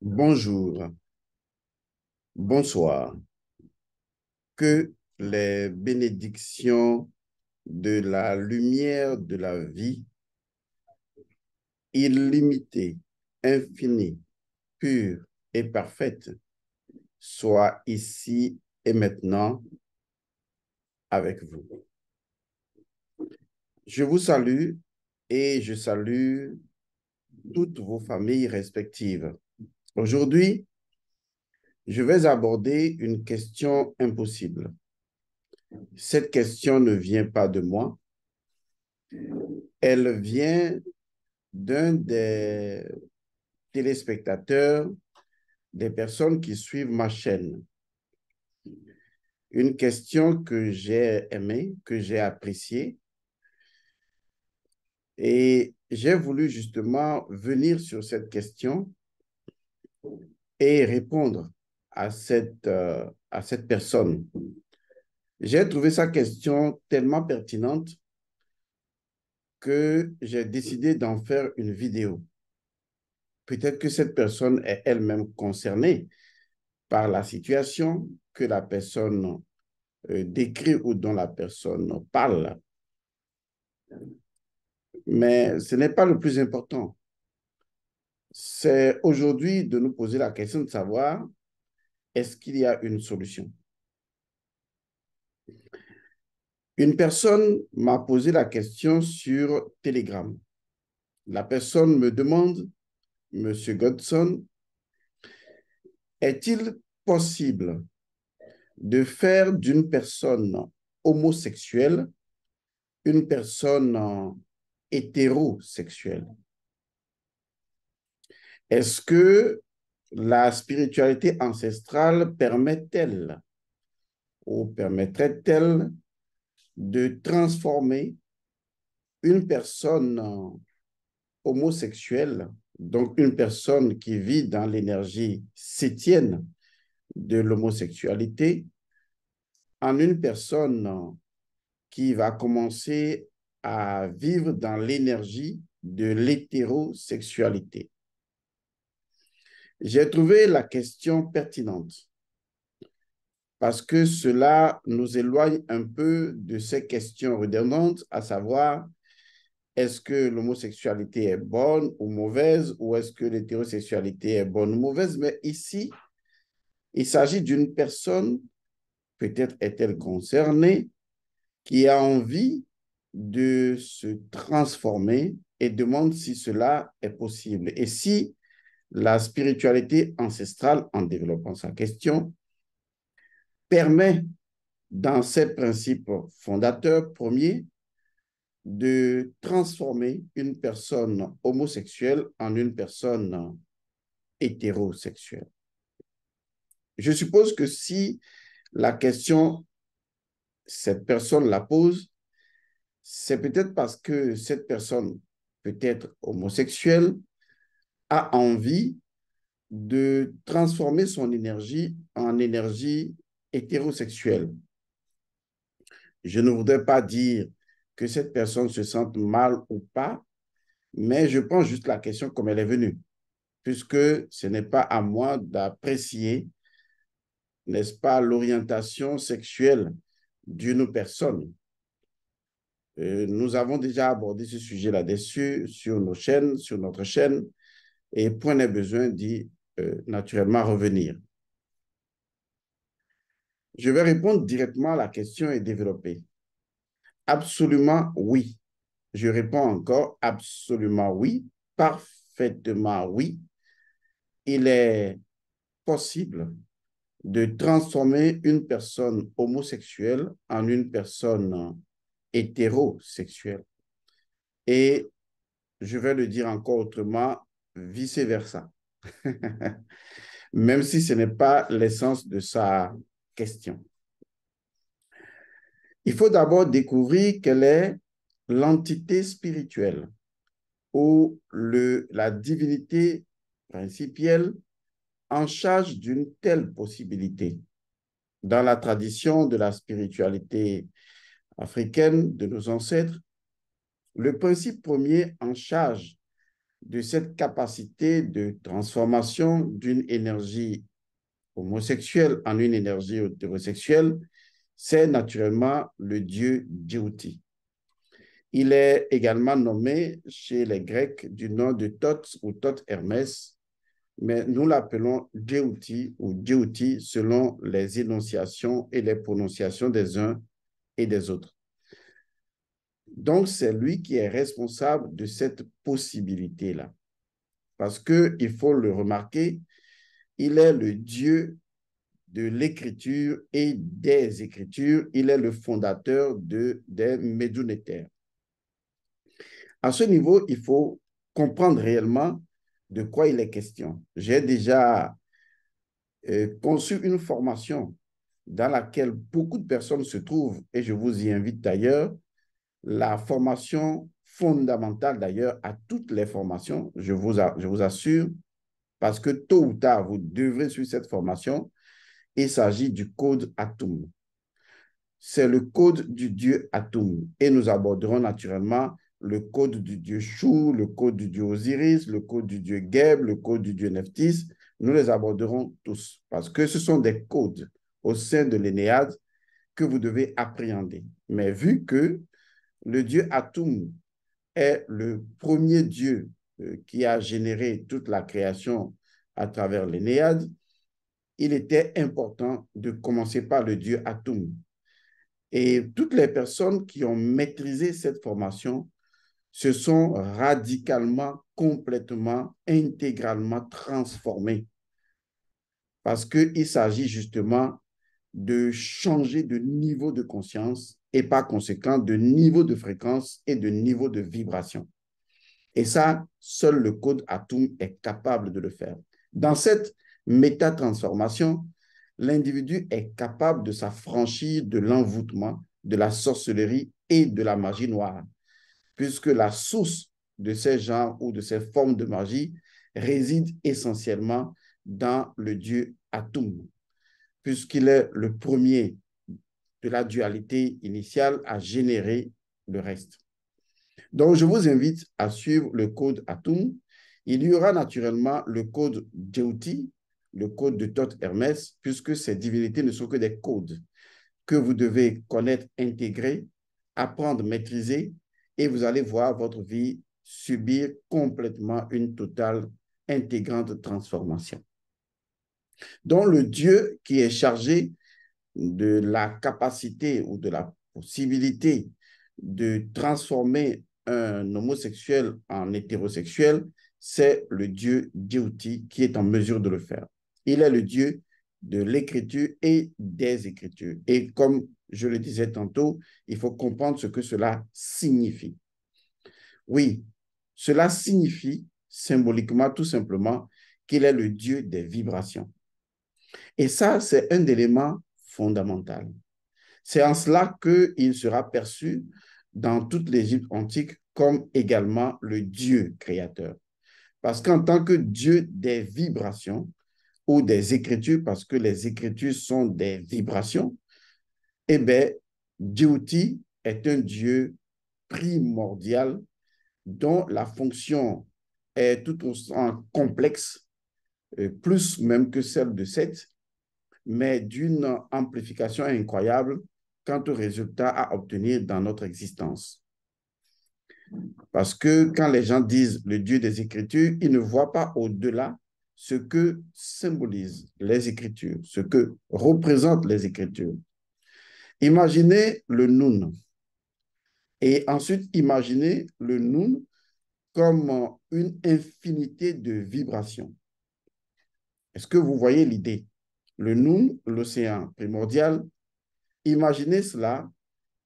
Bonjour, bonsoir. Que les bénédictions de la lumière de la vie, illimitée, infinie, pure et parfaite, soient ici et maintenant avec vous. Je vous salue et je salue toutes vos familles respectives. Aujourd'hui, je vais aborder une question impossible. Cette question ne vient pas de moi, elle vient d'un des téléspectateurs, des personnes qui suivent ma chaîne. Une question que j'ai aimée, que j'ai appréciée, et j'ai voulu justement venir sur cette question et répondre à cette personne. J'ai trouvé sa question tellement pertinente que j'ai décidé d'en faire une vidéo. Peut-être que cette personne est elle-même concernée par la situation que la personne décrit ou dont la personne parle. Mais ce n'est pas le plus important. C'est aujourd'hui de nous poser la question de savoir est-ce qu'il y a une solution? Une personne m'a posé la question sur Telegram. La personne me demande, Monsieur Godson, est-il possible de faire d'une personne homosexuelle une personne hétérosexuelle? Est-ce que la spiritualité ancestrale permet-elle ou permettrait-elle de transformer une personne homosexuelle, donc une personne qui vit dans l'énergie septième de l'homosexualité, en une personne qui va commencer à vivre dans l'énergie de l'hétérosexualité? J'ai trouvé la question pertinente parce que cela nous éloigne un peu de ces questions redondantes, à savoir, est-ce que l'homosexualité est bonne ou mauvaise, ou est-ce que l'hétérosexualité est bonne ou mauvaise? Mais ici, il s'agit d'une personne, peut-être est-elle concernée, qui a envie de se transformer et demande si cela est possible. Et si la spiritualité ancestrale, en développant sa question, permet dans ses principes fondateurs premiers de transformer une personne homosexuelle en une personne hétérosexuelle. Je suppose que si la question, cette personne la pose, c'est peut-être parce que cette personne, peut-être homosexuelle, a envie de transformer son énergie en énergie hétérosexuelle. Je ne voudrais pas dire que cette personne se sente mal ou pas, mais je prends juste la question comme elle est venue, puisque ce n'est pas à moi d'apprécier, n'est-ce pas, l'orientation sexuelle d'une personne. Nous avons déjà abordé ce sujet là-dessus sur nos chaînes, sur notre chaîne, et point n'est besoin d'y naturellement revenir. Je vais répondre directement à la question et développer. Absolument oui. Je réponds encore absolument oui, parfaitement oui. Il est possible de transformer une personne homosexuelle en une personne hétérosexuelle. Et je vais le dire encore autrement, vice-versa, même si ce n'est pas l'essence de sa question. Il faut d'abord découvrir quelle est l'entité spirituelle ou la divinité principielle en charge d'une telle possibilité. Dans la tradition de la spiritualité africaine de nos ancêtres, le principe premier en charge de cette capacité de transformation d'une énergie homosexuelle en une énergie hétérosexuelle, c'est naturellement le dieu Djéouti. Il est également nommé chez les Grecs du nom de Thoth ou Thoth Hermès, mais nous l'appelons Djéouti ou Djéouti selon les énonciations et les prononciations des uns et des autres. Donc, c'est lui qui est responsable de cette possibilité-là. Parce qu'il faut le remarquer, il est le Dieu de l'écriture et des écritures. Il est le fondateur des Médounétaires. À ce niveau, il faut comprendre réellement de quoi il est question. J'ai déjà conçu une formation dans laquelle beaucoup de personnes se trouvent, et je vous y invite d'ailleurs, la formation fondamentale d'ailleurs à toutes les formations, je vous assure, parce que tôt ou tard, vous devrez suivre cette formation. Il s'agit du code Atum. C'est le code du dieu Atum. Et nous aborderons naturellement le code du dieu Chou, le code du dieu Osiris, le code du dieu Geb, le code du dieu Nephthys. Nous les aborderons tous parce que ce sont des codes au sein de l'Énéade que vous devez appréhender. Mais vu que le dieu Atum est le premier dieu qui a généré toute la création à travers l'Énéade, il était important de commencer par le dieu Atum. Et toutes les personnes qui ont maîtrisé cette formation se sont radicalement, complètement, intégralement transformées parce qu'il s'agit justement de changer de niveau de conscience et par conséquent de niveau de fréquence et de niveau de vibration. Et ça, seul le code Atum est capable de le faire. Dans cette métatransformation, l'individu est capable de s'affranchir de l'envoûtement, de la sorcellerie et de la magie noire, puisque la source de ces genres ou de ces formes de magie réside essentiellement dans le dieu Atum, puisqu'il est le premier de la dualité initiale à générer le reste. Donc, je vous invite à suivre le code Atum. Il y aura naturellement le code Djéouti, le code de Thoth Hermès, puisque ces divinités ne sont que des codes que vous devez connaître, intégrer, apprendre, maîtriser, et vous allez voir votre vie subir complètement une totale intégrante transformation. Donc, le Dieu qui est chargé de la capacité ou de la possibilité de transformer un homosexuel en hétérosexuel, c'est le Dieu Djéouti qui est en mesure de le faire. Il est le Dieu de l'écriture et des écritures. Et comme je le disais tantôt, il faut comprendre ce que cela signifie. Oui, cela signifie symboliquement tout simplement qu'il est le Dieu des vibrations. Et ça, c'est un élément fondamental. C'est en cela qu'il sera perçu dans toute l'Égypte antique comme également le Dieu créateur. Parce qu'en tant que Dieu des vibrations ou des écritures, parce que les écritures sont des vibrations, eh bien, Djéouti est un Dieu primordial dont la fonction est tout en complexe, plus même que celle de Seth, mais d'une amplification incroyable quant au résultat à obtenir dans notre existence. Parce que quand les gens disent le Dieu des Écritures, ils ne voient pas au-delà ce que symbolisent les Écritures, ce que représentent les Écritures. Imaginez le Nun et ensuite imaginez le Nun comme une infinité de vibrations. Est-ce que vous voyez l'idée? Le Nun, l'océan primordial, imaginez cela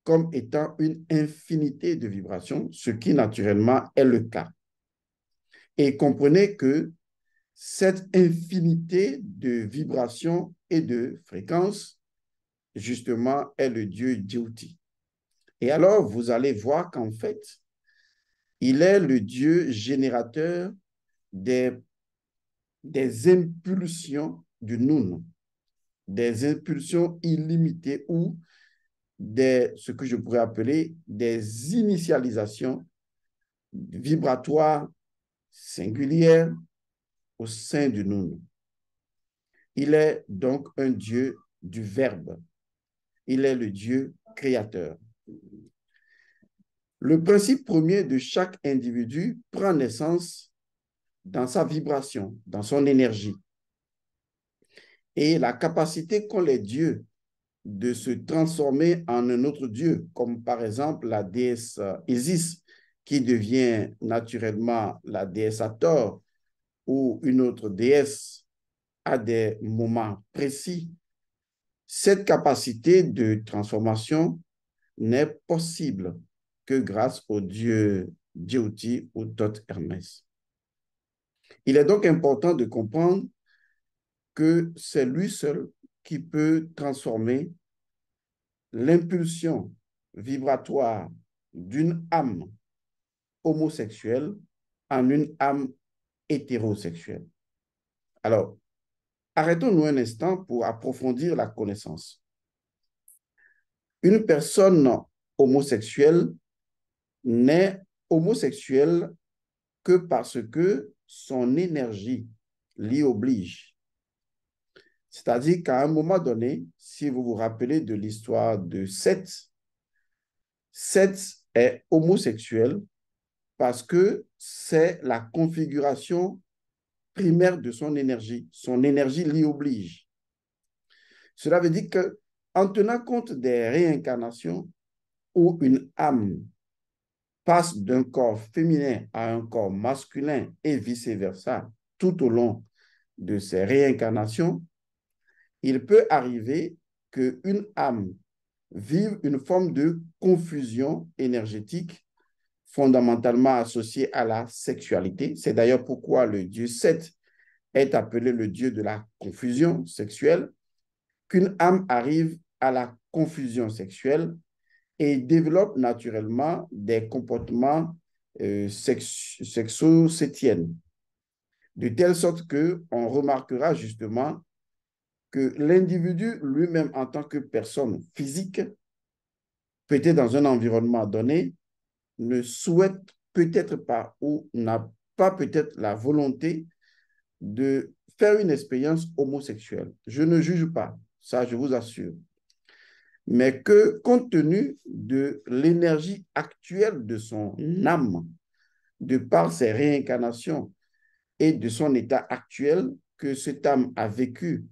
comme étant une infinité de vibrations, ce qui naturellement est le cas. Et comprenez que cette infinité de vibrations et de fréquences, justement, est le Dieu Djéouti. Et alors, vous allez voir qu'en fait, il est le Dieu générateur des impulsions du Nun, des impulsions illimitées ou ce que je pourrais appeler des initialisations vibratoires singulière au sein du nous. Il est donc un Dieu du Verbe. Il est le Dieu créateur. Le principe premier de chaque individu prend naissance dans sa vibration, dans son énergie. Et la capacité qu'ont les dieux de se transformer en un autre dieu, comme par exemple la déesse Isis, qui devient naturellement la déesse Hathor, ou une autre déesse à des moments précis. Cette capacité de transformation n'est possible que grâce au dieu Djéouti ou Thoth Hermès. Il est donc important de comprendre que c'est lui seul qui peut transformer l'impulsion vibratoire d'une âme homosexuelle en une âme hétérosexuelle. Alors, arrêtons-nous un instant pour approfondir la connaissance. Une personne homosexuelle n'est homosexuelle que parce que son énergie l'y oblige. C'est-à-dire qu'à un moment donné, si vous vous rappelez de l'histoire de Seth, Seth est homosexuel parce que c'est la configuration primaire de son énergie. Son énergie l'y oblige. Cela veut dire qu'en tenant compte des réincarnations où une âme passe d'un corps féminin à un corps masculin et vice-versa tout au long de ces réincarnations, il peut arriver qu'une âme vive une forme de confusion énergétique fondamentalement associée à la sexualité. C'est d'ailleurs pourquoi le dieu Seth est appelé le dieu de la confusion sexuelle, qu'une âme arrive à la confusion sexuelle et développe naturellement des comportements sexo sétiennes, de telle sorte qu'on remarquera justement que l'individu lui-même en tant que personne physique, peut-être dans un environnement donné, ne souhaite peut-être pas ou n'a pas peut-être la volonté de faire une expérience homosexuelle. Je ne juge pas, ça je vous assure. Mais que compte tenu de l'énergie actuelle de son âme, de par ses réincarnations et de son état actuel que cette âme a vécu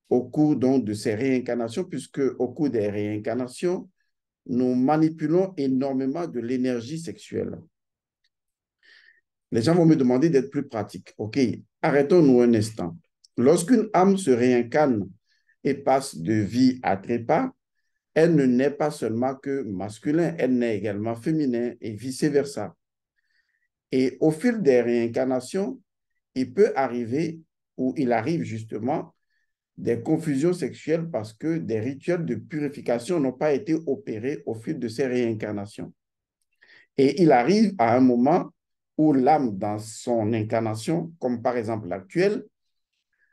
au cours donc de ses réincarnations, puisque au cours des réincarnations, nous manipulons énormément de l'énergie sexuelle. Les gens vont me demander d'être plus pratique. OK, arrêtons-nous un instant. Lorsqu'une âme se réincarne et passe de vie à trépas, elle ne naît pas seulement que masculin, elle naît également féminin et vice-versa. Et au fil des réincarnations, il peut arriver, ou il arrive justement, des confusions sexuelles parce que des rituels de purification n'ont pas été opérés au fil de ces réincarnations. Et il arrive à un moment où l'âme, dans son incarnation, comme par exemple l'actuelle,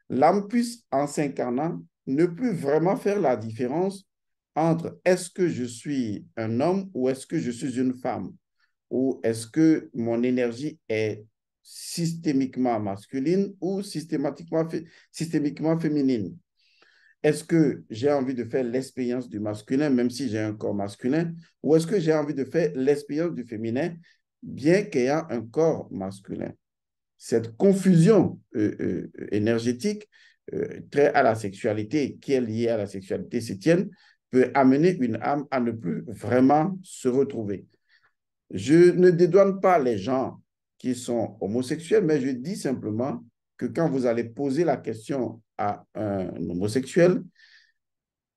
l'âme puisse, en s'incarnant, ne plus vraiment faire la différence entre est-ce que je suis un homme ou est-ce que je suis une femme, ou est-ce que mon énergie est systémiquement masculine ou systémiquement féminine. Est-ce que j'ai envie de faire l'expérience du masculin, même si j'ai un corps masculin, ou est-ce que j'ai envie de faire l'expérience du féminin, bien qu'ayant un corps masculin? Cette confusion énergétique très à la sexualité, qui est liée à la sexualité sétienne, peut amener une âme à ne plus vraiment se retrouver. Je ne dédouane pas les gens qui sont homosexuels, mais je dis simplement que quand vous allez poser la question à un homosexuel,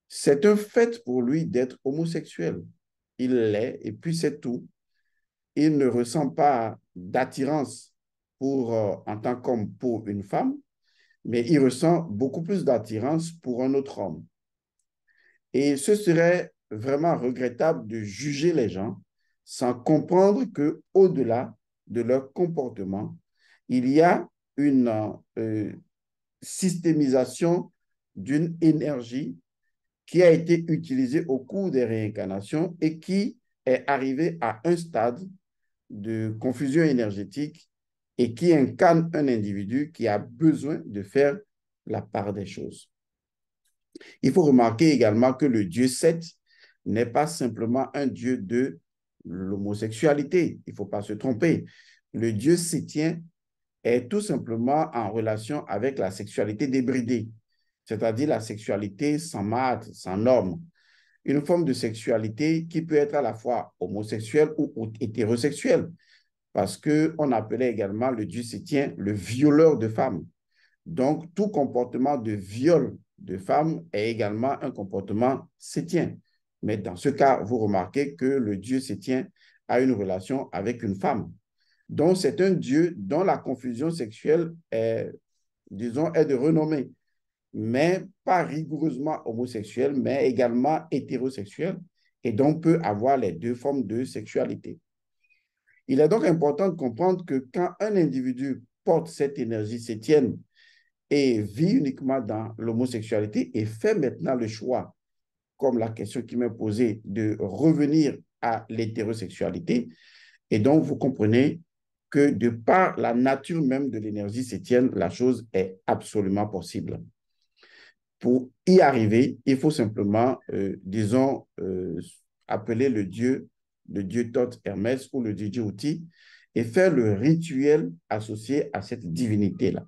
c'est un fait pour lui d'être homosexuel. Il l'est et puis c'est tout. Il ne ressent pas d'attirance en tant qu'homme pour une femme, mais il ressent beaucoup plus d'attirance pour un autre homme. Et ce serait vraiment regrettable de juger les gens sans comprendre qu'au-delà de leur comportement, il y a une systémisation d'une énergie qui a été utilisée au cours des réincarnations et qui est arrivée à un stade de confusion énergétique et qui incarne un individu qui a besoin de faire la part des choses. Il faut remarquer également que le Dieu Seth n'est pas simplement un Dieu de l'homosexualité. Il ne faut pas se tromper. Le Dieu séthien est tout simplement en relation avec la sexualité débridée, c'est-à-dire la sexualité sans marque, sans normes. Une forme de sexualité qui peut être à la fois homosexuelle ou hétérosexuelle, parce qu'on appelait également le Dieu séthien le violeur de femmes. Donc, tout comportement de viol de femmes est également un comportement séthien. Mais dans ce cas, vous remarquez que le Dieu séthien a une relation avec une femme. Donc, c'est un Dieu dont la confusion sexuelle est, disons, est de renommée, mais pas rigoureusement homosexuelle, mais également hétérosexuelle, et donc peut avoir les deux formes de sexualité. Il est donc important de comprendre que quand un individu porte cette énergie sétienne et vit uniquement dans l'homosexualité et fait maintenant le choix, comme la question qui m'est posée, de revenir à l'hétérosexualité, et donc vous comprenez que de par la nature même de l'énergie sétienne, la chose est absolument possible. Pour y arriver, il faut simplement, disons, appeler le dieu Thoth Hermès ou le dieu Djouti, et faire le rituel associé à cette divinité-là.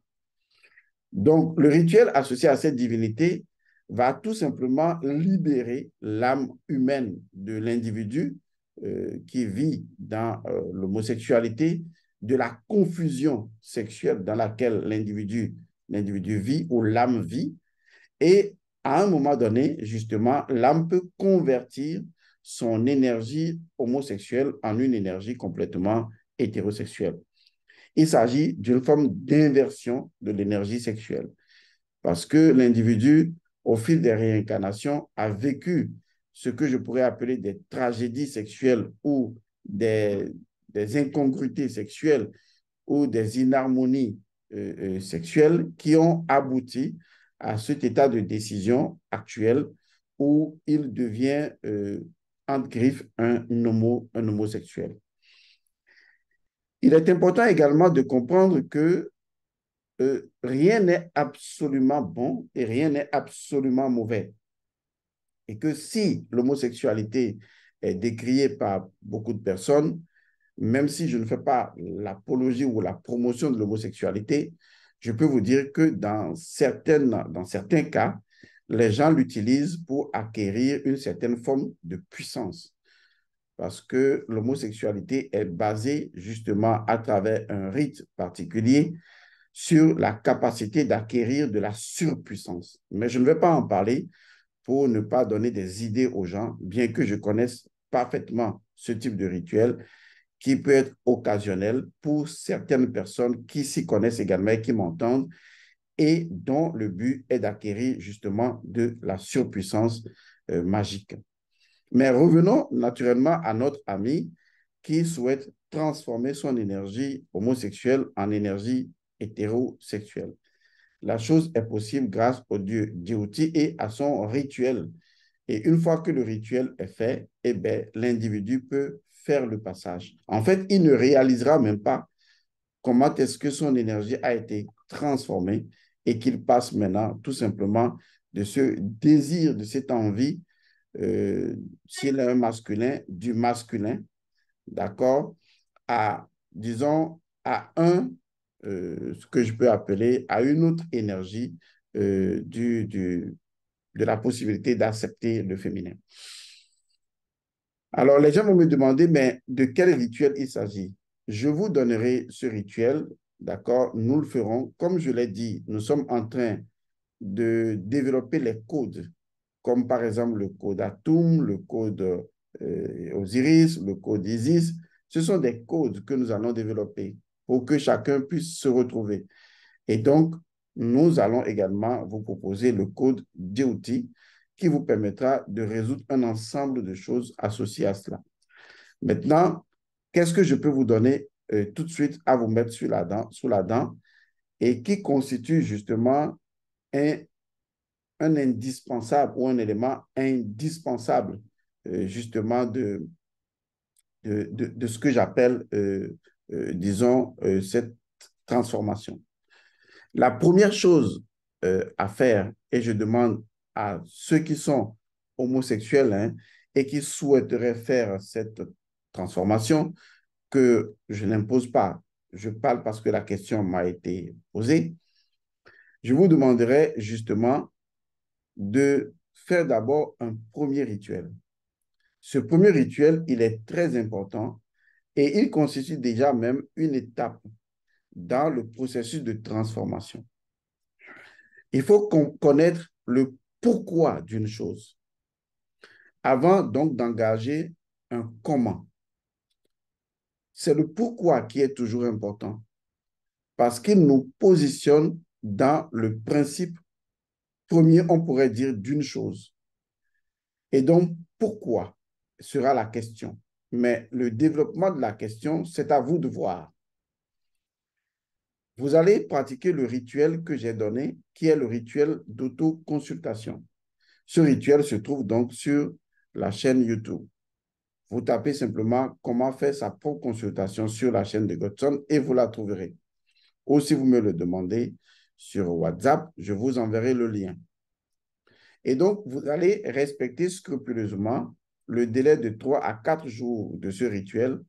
Donc, le rituel associé à cette divinité va tout simplement libérer l'âme humaine de l'individu qui vit dans l'homosexualité, de la confusion sexuelle dans laquelle l'individu vit ou l'âme vit. Et à un moment donné, justement, l'âme peut convertir son énergie homosexuelle en une énergie complètement hétérosexuelle. Il s'agit d'une forme d'inversion de l'énergie sexuelle parce que l'individu, au fil des réincarnations, a vécu ce que je pourrais appeler des tragédies sexuelles ou des incongruités sexuelles ou des inharmonies sexuelles qui ont abouti à cet état de décision actuel où il devient, entre griffes, un homosexuel. Il est important également de comprendre que rien n'est absolument bon et rien n'est absolument mauvais. Et que si l'homosexualité est décriée par beaucoup de personnes, même si je ne fais pas l'apologie ou la promotion de l'homosexualité, je peux vous dire que dans certains cas, les gens l'utilisent pour acquérir une certaine forme de puissance. Parce que l'homosexualité est basée justement à travers un rite particulier sur la capacité d'acquérir de la surpuissance. Mais je ne vais pas en parler pour ne pas donner des idées aux gens, bien que je connaisse parfaitement ce type de rituel qui peut être occasionnel pour certaines personnes qui s'y connaissent également et qui m'entendent et dont le but est d'acquérir justement de la surpuissance magique. Mais revenons naturellement à notre ami qui souhaite transformer son énergie homosexuelle en énergie hétérosexuelle. La chose est possible grâce au dieu Djouti et à son rituel. Et une fois que le rituel est fait, eh bien, l'individu peut faire le passage. En fait, il ne réalisera même pas comment est-ce que son énergie a été transformée et qu'il passe maintenant tout simplement de ce désir, de cette envie, s'il est un masculin, du masculin, d'accord, à, disons, ce que je peux appeler à une autre énergie de la possibilité d'accepter le féminin. Alors, les gens vont me demander, mais de quel rituel il s'agit? Je vous donnerai ce rituel, d'accord? Nous le ferons. Comme je l'ai dit, nous sommes en train de développer les codes, comme par exemple le code Atum, le code Osiris, le code Isis. Ce sont des codes que nous allons développer pour que chacun puisse se retrouver. Et donc, nous allons également vous proposer le code Djouti qui vous permettra de résoudre un ensemble de choses associées à cela. Maintenant, qu'est-ce que je peux vous donner tout de suite à vous mettre sous la dent et qui constitue justement un indispensable ou un élément indispensable justement de ce que j'appelle, disons, cette transformation. La première chose à faire, et je demande à ceux qui sont homosexuels hein, et qui souhaiteraient faire cette transformation, que je n'impose pas, je parle parce que la question m'a été posée, je vous demanderai justement de faire d'abord un premier rituel. Ce premier rituel, il est très important et il constitue déjà même une étape dans le processus de transformation. Il faut connaître le pourquoi d'une chose avant donc d'engager un comment. C'est le pourquoi qui est toujours important parce qu'il nous positionne dans le principe premier, on pourrait dire, d'une chose. Et donc, pourquoi sera la question. Mais le développement de la question, c'est à vous de voir. Vous allez pratiquer le rituel que j'ai donné, qui est le rituel d'autoconsultation. Ce rituel se trouve donc sur la chaîne YouTube. Vous tapez simplement comment faire sa propre consultation sur la chaîne de Godson et vous la trouverez. Ou si vous me le demandez sur WhatsApp, je vous enverrai le lien. Et donc, vous allez respecter scrupuleusement le délai de 3 à 4 jours de ce rituel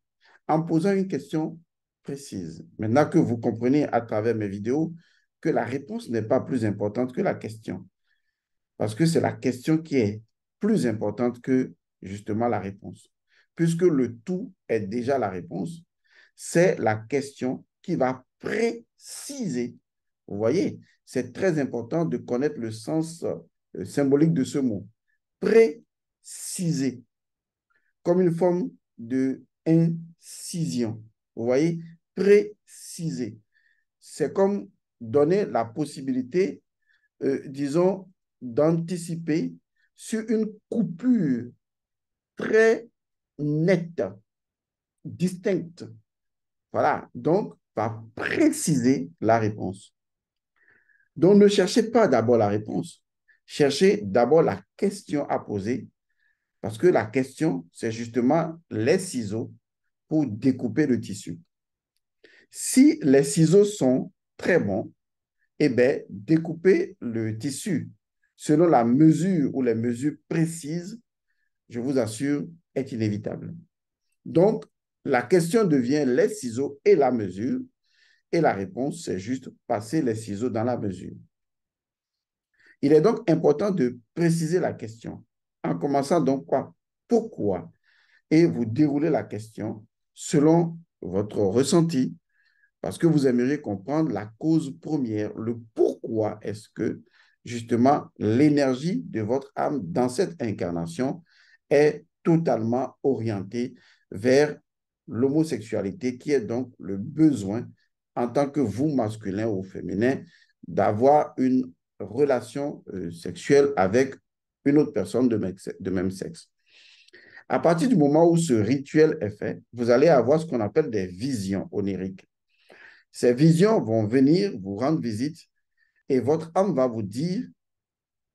en posant une question précise. Maintenant que vous comprenez à travers mes vidéos que la réponse n'est pas plus importante que la question, parce que c'est la question qui est plus importante que justement la réponse. Puisque le tout est déjà la réponse, c'est la question qui va préciser. Vous voyez, c'est très important de connaître le sens symbolique de ce mot. Préciser, comme une forme de incision. Vous voyez, préciser. C'est comme donner la possibilité, disons, d'anticiper sur une coupure très nette, distincte. Voilà, donc, va préciser la réponse. Donc, ne cherchez pas d'abord la réponse. Cherchez d'abord la question à poser, parce que la question, c'est justement les ciseaux pour découper le tissu. Si les ciseaux sont très bons, eh bien, découper le tissu selon la mesure ou les mesures précises, je vous assure, est inévitable. Donc, la question devient les ciseaux et la mesure, et la réponse, c'est juste passer les ciseaux dans la mesure. Il est donc important de préciser la question, en commençant donc quoi? Pourquoi? Et vous déroulez la question selon votre ressenti, parce que vous aimeriez comprendre la cause première, le pourquoi est-ce que justement l'énergie de votre âme dans cette incarnation est totalement orientée vers l'homosexualité, qui est donc le besoin en tant que vous, masculin ou féminin, d'avoir une relation sexuelle avec une autre personne de même sexe. À partir du moment où ce rituel est fait, vous allez avoir ce qu'on appelle des visions oniriques. Ces visions vont venir vous rendre visite et votre âme va vous dire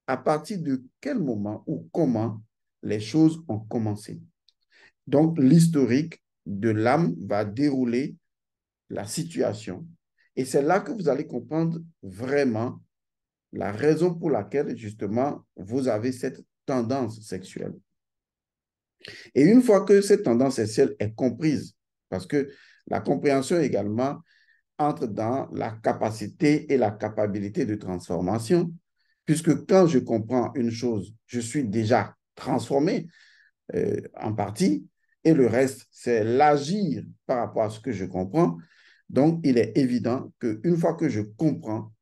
à partir de quel moment ou comment les choses ont commencé. Donc, l'historique de l'âme va dérouler la situation. Et c'est là que vous allez comprendre vraiment la raison pour laquelle, justement, vous avez cette tendance sexuelle. Et une fois que cette tendance sexuelle est comprise, parce que la compréhension également entre dans la capacité et la capacité de transformation, puisque quand je comprends une chose, je suis déjà transformé en partie, et le reste, c'est l'agir par rapport à ce que je comprends. Donc, il est évident qu'une fois que je comprends,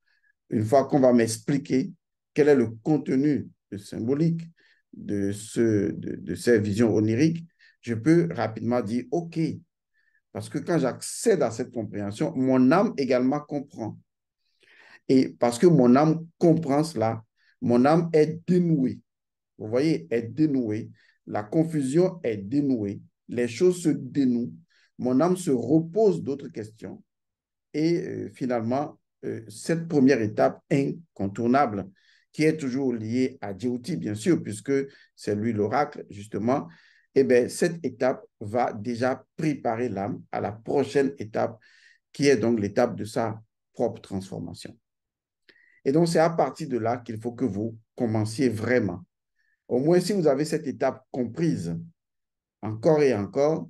une fois qu'on va m'expliquer quel est le contenu symbolique de ces visions oniriques, je peux rapidement dire, OK, parce que quand j'accède à cette compréhension, mon âme également comprend. Et parce que mon âme comprend cela, mon âme est dénouée. Vous voyez, est dénouée. La confusion est dénouée. Les choses se dénouent. Mon âme se repose d'autres questions. Et finalement, cette première étape incontournable, qui est toujours liée à Djéouti, bien sûr, puisque c'est lui l'oracle, justement, eh bien, cette étape va déjà préparer l'âme à la prochaine étape qui est donc l'étape de sa propre transformation. Et donc, c'est à partir de là qu'il faut que vous commenciez vraiment. Au moins, si vous avez cette étape comprise encore et encore,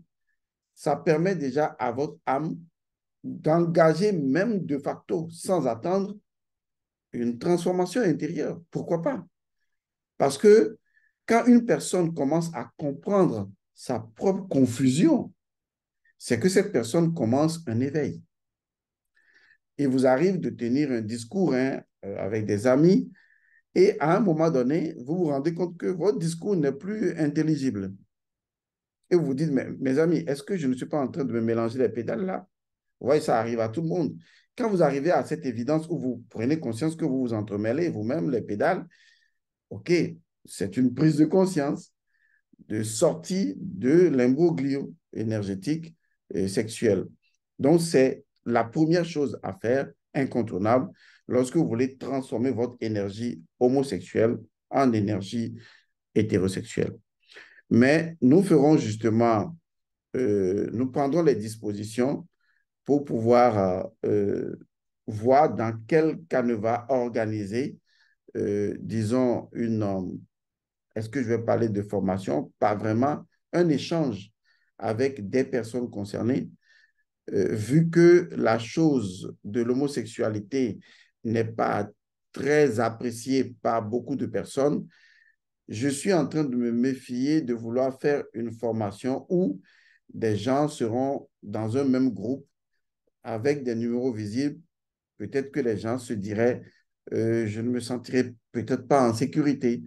ça permet déjà à votre âme d'engager même de facto, sans attendre, une transformation intérieure. Pourquoi pas? Parce que quand une personne commence à comprendre sa propre confusion, c'est que cette personne commence un éveil. Il vous arrive de tenir un discours avec des amis et à un moment donné, vous vous rendez compte que votre discours n'est plus intelligible. Et vous vous dites, mais, mes amis, est-ce que je ne suis pas en train de me mélanger les pédales là? Vous voyez, ça arrive à tout le monde. Quand vous arrivez à cette évidence où vous prenez conscience que vous vous entremêlez vous-même les pédales, OK, c'est une prise de conscience de sortie de l'imbroglio énergétique et sexuel. Donc, c'est la première chose à faire, incontournable, lorsque vous voulez transformer votre énergie homosexuelle en énergie hétérosexuelle. Mais nous ferons justement, nous prendrons les dispositions pour pouvoir voir dans quel canevas organiser, disons, est-ce que je vais parler de formation? Pas vraiment, un échange avec des personnes concernées, vu que la chose de l'homosexualité n'est pas très appréciée par beaucoup de personnes, je suis en train de me méfier de vouloir faire une formation où des gens seront dans un même groupe avec des numéros visibles. Peut-être que les gens se diraient, je ne me sentirai peut-être pas en sécurité,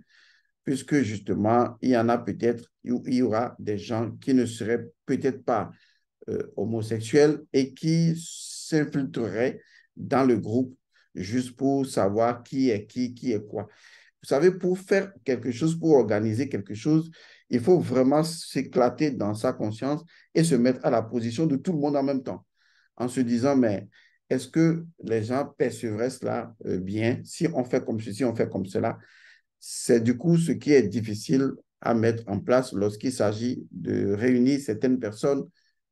puisque justement, il y en a peut-être, il y aura des gens qui ne seraient peut-être pas homosexuels et qui s'infiltreraient dans le groupe juste pour savoir qui est quoi. Vous savez, pour faire quelque chose, pour organiser quelque chose, il faut vraiment s'éclater dans sa conscience et se mettre à la position de tout le monde en même temps, en se disant, mais est-ce que les gens percevraient cela bien si on fait comme ceci, on fait comme cela? C'est du coup ce qui est difficile à mettre en place lorsqu'il s'agit de réunir certaines personnes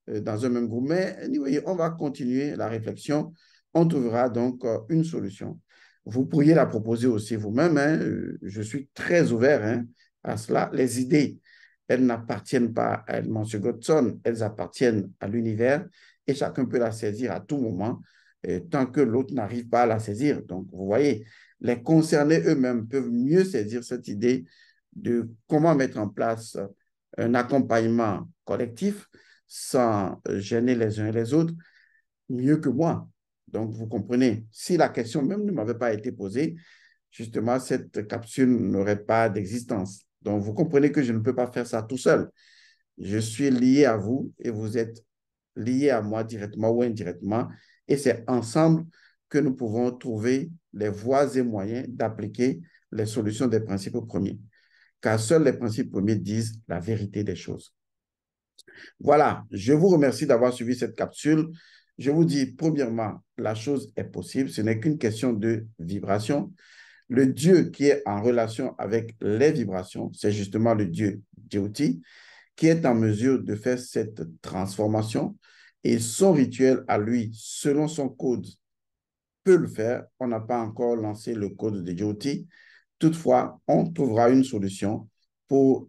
dans un même groupe. Mais anyway, on va continuer la réflexion. On trouvera donc une solution. Vous pourriez la proposer aussi vous-même. Hein. Je suis très ouvert à cela. Les idées, elles n'appartiennent pas à Edmond Godson, elles appartiennent à l'univers et chacun peut la saisir à tout moment tant que l'autre n'arrive pas à la saisir. Donc, vous voyez, les concernés eux-mêmes peuvent mieux saisir cette idée de comment mettre en place un accompagnement collectif sans gêner les uns et les autres, mieux que moi. Donc, vous comprenez, si la question même ne m'avait pas été posée, justement, cette capsule n'aurait pas d'existence. Donc, vous comprenez que je ne peux pas faire ça tout seul. Je suis lié à vous et vous êtes lié à moi directement ou indirectement. Et c'est ensemble que nous pouvons trouver les voies et moyens d'appliquer les solutions des principes premiers. Car seuls les principes premiers disent la vérité des choses. Voilà, je vous remercie d'avoir suivi cette capsule. Je vous dis, premièrement, la chose est possible. Ce n'est qu'une question de vibration. Le Dieu qui est en relation avec les vibrations, c'est justement le Dieu Djeuti, qui est en mesure de faire cette transformation et son rituel à lui, selon son code, peut le faire. On n'a pas encore lancé le code de Djeuti. Toutefois, on trouvera une solution pour,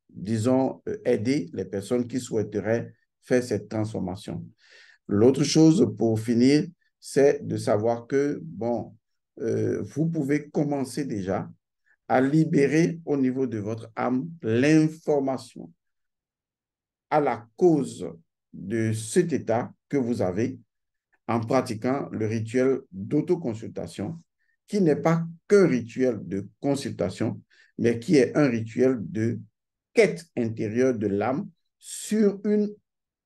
disons, aider les personnes qui souhaiteraient faire cette transformation. L'autre chose, pour finir, c'est de savoir que, bon, vous pouvez commencer déjà à libérer au niveau de votre âme l'information à la cause de cet état que vous avez en pratiquant le rituel d'autoconsultation, qui n'est pas qu'un rituel de consultation, mais qui est un rituel de quête intérieure de l'âme sur une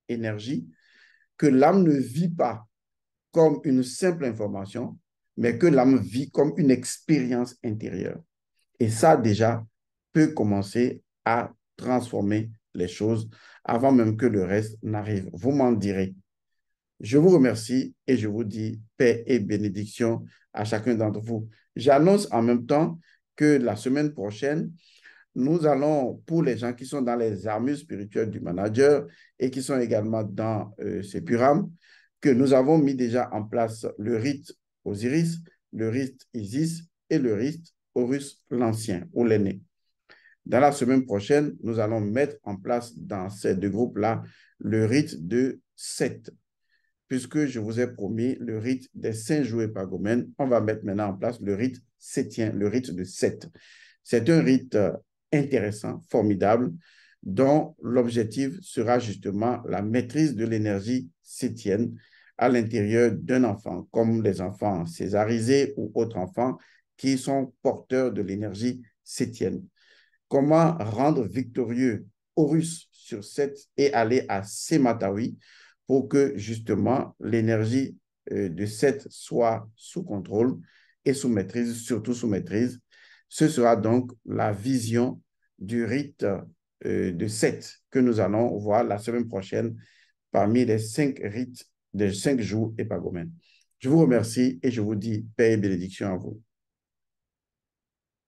énergie que l'âme ne vit pas comme une simple information, mais que l'âme vit comme une expérience intérieure. Et ça, déjà, peut commencer à transformer les choses avant même que le reste n'arrive. Vous m'en direz. Je vous remercie et je vous dis paix et bénédiction à chacun d'entre vous. J'annonce en même temps que la semaine prochaine, nous allons, pour les gens qui sont dans les armures spirituelles du manager et qui sont également dans Sepuram, que nous avons mis déjà en place le rite Osiris, le rite Isis et le rite Horus l'Ancien ou l'aîné. Dans la semaine prochaine, nous allons mettre en place dans ces deux groupes-là le rite de Seth. Puisque je vous ai promis le rite des 5 jours épagomènes, on va mettre maintenant en place le rite sétien, le rite de Seth. C'est un rite intéressant, formidable, dont l'objectif sera justement la maîtrise de l'énergie sétienne à l'intérieur d'un enfant, comme les enfants césarisés ou autres enfants qui sont porteurs de l'énergie sétienne. Comment rendre victorieux Horus sur Seth et aller à Sematawi pour que justement l'énergie de Seth soit sous contrôle et sous maîtrise, surtout sous maîtrise. Ce sera donc la vision du rite de Seth que nous allons voir la semaine prochaine parmi les 5 rites des 5 jours épagomènes. Je vous remercie et je vous dis paix et bénédiction à vous.